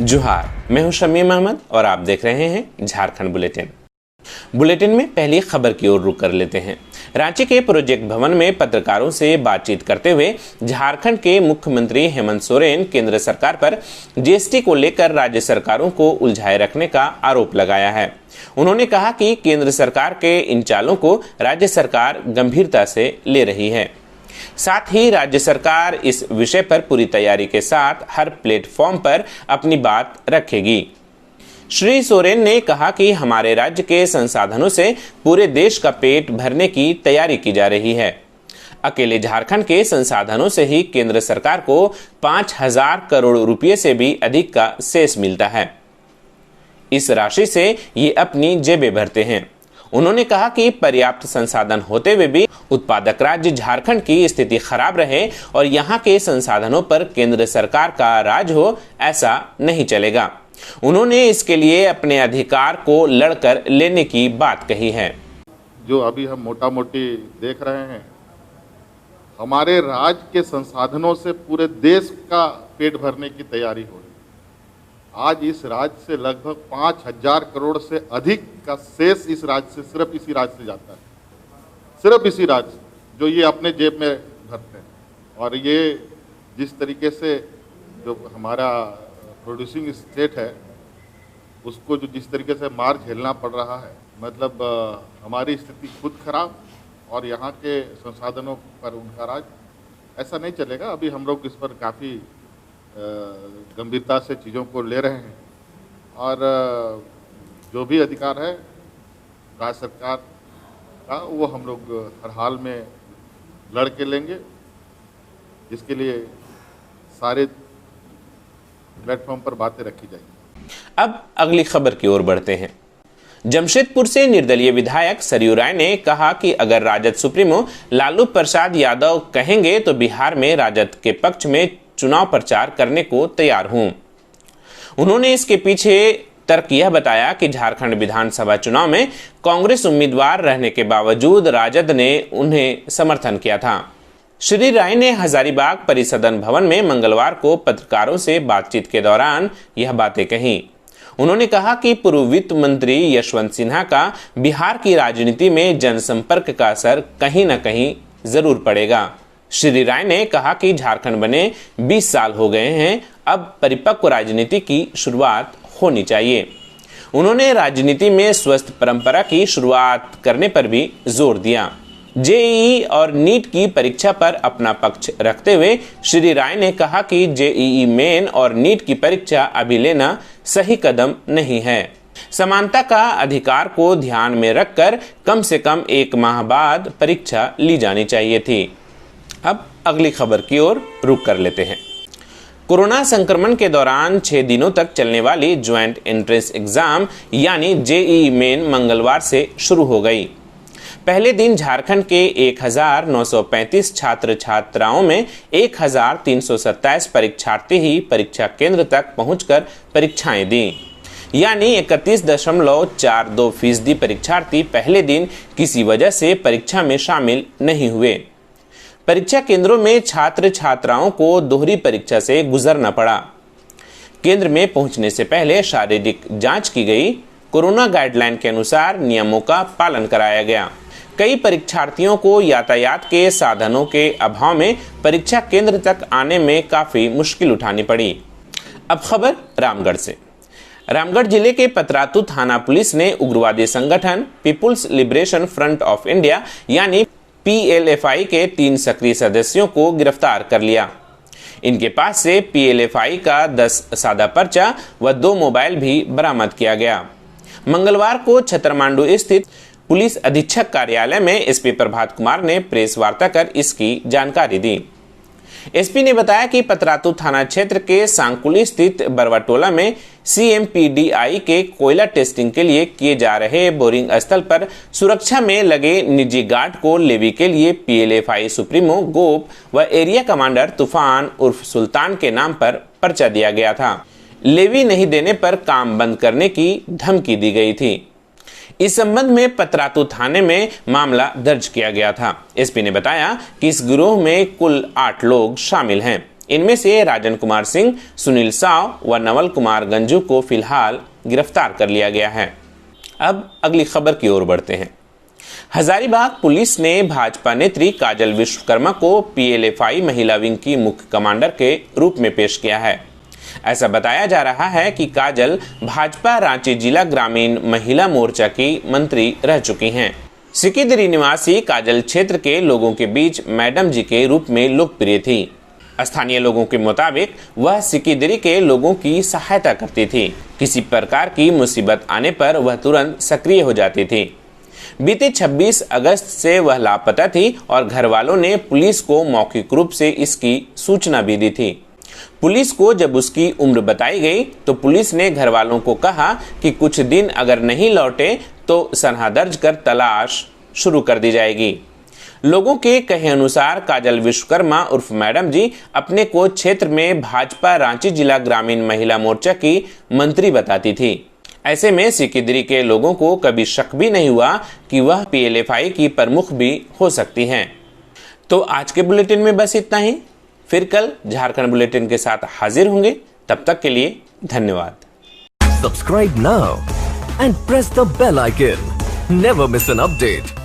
जोहार, मैं हूं शमीम अहमद और आप देख रहे हैं झारखंड बुलेटिन में पहली खबर की ओर रुख कर लेते हैं। रांची के प्रोजेक्ट भवन में पत्रकारों से बातचीत करते हुए झारखंड के मुख्यमंत्री हेमंत सोरेन केंद्र सरकार पर जीएसटी को लेकर राज्य सरकारों को उलझाए रखने का आरोप लगाया है। उन्होंने कहा कि केंद्र सरकार के इन चालों को राज्य सरकार गंभीरता से ले रही है। साथ ही राज्य सरकार इस विषय पर पूरी तैयारी के साथ हर प्लेटफॉर्म पर अपनी बात रखेगी। श्री सोरेन ने कहा कि हमारे राज्य के संसाधनों से पूरे देश का पेट भरने की तैयारी की जा रही है। अकेले झारखंड के संसाधनों से ही केंद्र सरकार को 5,000 करोड़ रुपए से भी अधिक का शेष मिलता है। इस राशि से ये अपनी जेबें भरते हैं। उन्होंने कहा कि पर्याप्त संसाधन होते हुए भी उत्पादक राज्य झारखंड की स्थिति खराब रहे और यहाँ के संसाधनों पर केंद्र सरकार का राज हो, ऐसा नहीं चलेगा। उन्होंने इसके लिए अपने अधिकार को लड़कर लेने की बात कही है। जो अभी हम मोटा मोटी देख रहे हैं, हमारे राज्य के संसाधनों से पूरे देश का पेट भरने की तैयारी हो रही है। आज इस राज्य से लगभग 5,000 करोड़ से अधिक का शेष इस राज्य से, सिर्फ इसी राज्य से जाता है, सिर्फ इसी राज्य से, जो ये अपने जेब में भरते हैं। और ये जिस तरीके से जो हमारा प्रोड्यूसिंग स्टेट है, उसको जो जिस तरीके से मार झेलना पड़ रहा है, मतलब हमारी स्थिति खुद खराब और यहाँ के संसाधनों पर उनका राज, ऐसा नहीं चलेगा। अभी हम लोग इस पर काफ़ी गंभीरता से चीज़ों को ले रहे हैं और जो भी अधिकार है राज्य सरकार का, वो हम लोग हर हाल में लड़ के लेंगे। जिसके लिए सारे प्लेटफॉर्म पर बातें रखी जाएंगी। अब अगली खबर की ओर बढ़ते हैं। जमशेदपुर से निर्दलीय विधायक सरयू राय ने कहा कि अगर राजद सुप्रीमो लालू प्रसाद यादव कहेंगे तो बिहार में राजद के पक्ष में चुनाव प्रचार करने को तैयार हूं। उन्होंने इसके पीछे तर्क यह बताया कि झारखंड विधानसभा चुनाव में कांग्रेस उम्मीदवार रहने के बावजूद राजद ने उन्हें समर्थन किया था। श्री राय ने हजारीबाग परिसदन भवन में मंगलवार को पत्रकारों से बातचीत के दौरान यह बातें कही। उन्होंने कहा कि पूर्व वित्त मंत्री यशवंत सिन्हा का बिहार की राजनीति में जनसंपर्क का असर कहीं न कहीं जरूर पड़ेगा। श्री राय ने कहा कि झारखंड बने 20 साल हो गए हैं, अब परिपक्व राजनीति की शुरुआत होनी चाहिए। उन्होंने राजनीति में स्वस्थ परंपरा की शुरुआत करने पर भी जोर दिया। जेईई और नीट की परीक्षा पर अपना पक्ष रखते हुए श्री राय ने कहा कि जेईई मेन और नीट की परीक्षा अभी लेना सही कदम नहीं है। समानता का अधिकार को ध्यान में रखकर कम से कम 1 माह बाद परीक्षा ली जानी चाहिए थी। अब अगली खबर की ओर रुख कर लेते हैं। कोरोना संक्रमण के दौरान 6 दिनों तक चलने वाली ज्वाइंट एंट्रेंस एग्जाम यानी जेईई मेन मंगलवार से शुरू हो गई। पहले दिन झारखंड के 1,935 छात्र छात्राओं में 1,327 परीक्षार्थी ही परीक्षा केंद्र तक पहुंचकर परीक्षाएं दी, यानी 31.42% परीक्षार्थी पहले दिन किसी वजह से परीक्षा में शामिल नहीं हुए। परीक्षा केंद्रों में छात्र छात्राओं को दोहरी परीक्षा से गुजरना पड़ा। केंद्र में पहुंचने से पहले शारीरिक जांच की गई। कोरोना गाइडलाइन के अनुसार नियमों का पालन कराया गया। कई परीक्षार्थियों को यातायात के साधनों के अभाव में परीक्षा केंद्र तक आने में काफी मुश्किल उठानी पड़ी। अब खबर रामगढ़ से। रामगढ़ जिले के पतरातू थाना पुलिस ने उग्रवादी संगठन People's Liberation Front of India यानी PLFI के 3 सक्रिय सदस्यों को गिरफ्तार कर लिया। इनके पास से PLFI का 10 सादा पर्चा व 2 मोबाइल भी बरामद किया गया। मंगलवार को छतरमांडू स्थित पुलिस अधीक्षक कार्यालय में एसपी प्रभात कुमार ने प्रेस वार्ता कर इसकी जानकारी दी। एसपी ने बताया कि पतरातू थाना क्षेत्र के सांकुली स्थित बरवाटोला में CMPDI के कोयला टेस्टिंग के लिए किए जा रहे बोरिंग स्थल पर सुरक्षा में लगे निजी गार्ड को लेवी के लिए PLFI सुप्रीमो गोप व एरिया कमांडर तूफान उर्फ सुल्तान के नाम पर पर्चा दिया गया था। लेवी नहीं देने पर काम बंद करने की धमकी दी गई थी। इस संबंध में पतरातू थाने में मामला दर्ज किया गया था। एसपी ने बताया कि इस गिरोह में कुल 8 लोग शामिल हैं। इनमें से राजन कुमार सिंह, सुनील साव व नवल कुमार गंजू को फिलहाल गिरफ्तार कर लिया गया है। अब अगली खबर की ओर बढ़ते हैं। हजारीबाग पुलिस ने भाजपा नेत्री काजल विश्वकर्मा को पीएलएफआई महिला विंग की मुख्य कमांडर के रूप में पेश किया है। ऐसा बताया जा रहा है कि काजल भाजपा रांची जिला ग्रामीण महिला मोर्चा की मंत्री रह चुकी हैं। सिकिदरी निवासी काजल क्षेत्र के लोगों के बीच मैडम जी के रूप में लोकप्रिय थी। स्थानीय लोगों के मुताबिक वह सिकिदरी के लोगों की सहायता करती थी। किसी प्रकार की मुसीबत आने पर वह तुरंत सक्रिय हो जाती थी। बीते 26 अगस्त से वह लापता थी और घर वालों ने पुलिस को मौखिक रूप से इसकी सूचना भी दी थी। पुलिस को जब उसकी उम्र बताई गई तो पुलिस ने घर वालों को कहा कि कुछ दिन अगर नहीं लौटे तो सनहा दर्ज कर तलाश शुरू कर दी जाएगी। लोगों के कहे अनुसार काजल विश्वकर्मा उर्फ मैडम जी अपने को क्षेत्र में भाजपा रांची जिला ग्रामीण महिला मोर्चा की मंत्री बताती थी। ऐसे में सिकिदरी के लोगों को कभी शक भी नहीं हुआ कि वह पीएलएफआई की प्रमुख भी हो सकती हैं। तो आज के बुलेटिन में बस इतना ही। फिर कल झारखंड बुलेटिन के साथ हाजिर होंगे। तब तक के लिए धन्यवाद। Subscribe now and press the bell icon. Never miss an update.